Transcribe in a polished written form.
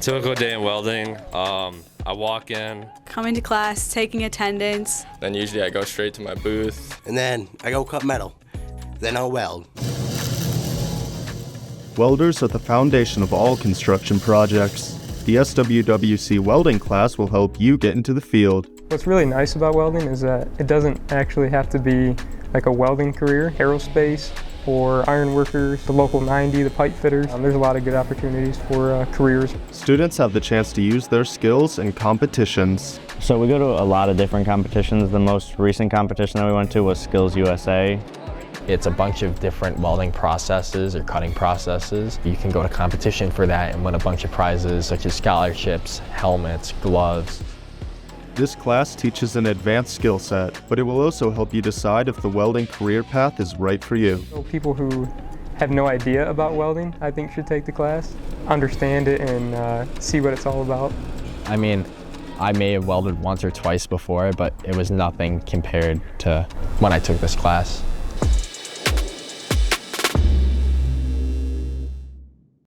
Typical day in welding, I walk in. Coming to class, taking attendance. Then usually I go straight to my booth. And then I go cut metal. Then I'll weld. Welders are the foundation of all construction projects. The SWWC welding class will help you get into the field. What's really nice about welding is that it doesn't actually have to be like a welding career. Aerospace or iron workers, the local 90, the pipe fitters. There's a lot of good opportunities for careers. Students have the chance to use their skills in competitions. So we go to a lot of different competitions. The most recent competition that we went to was Skills USA. It's a bunch of different welding processes or cutting processes. You can go to competition for that and win a bunch of prizes such as scholarships, helmets, gloves. This class teaches an advanced skill set, but it will also help you decide if the welding career path is right for you. So people who have no idea about welding, I think, should take the class, understand it, and see what it's all about. I mean, I may have welded once or twice before, but it was nothing compared to when I took this class.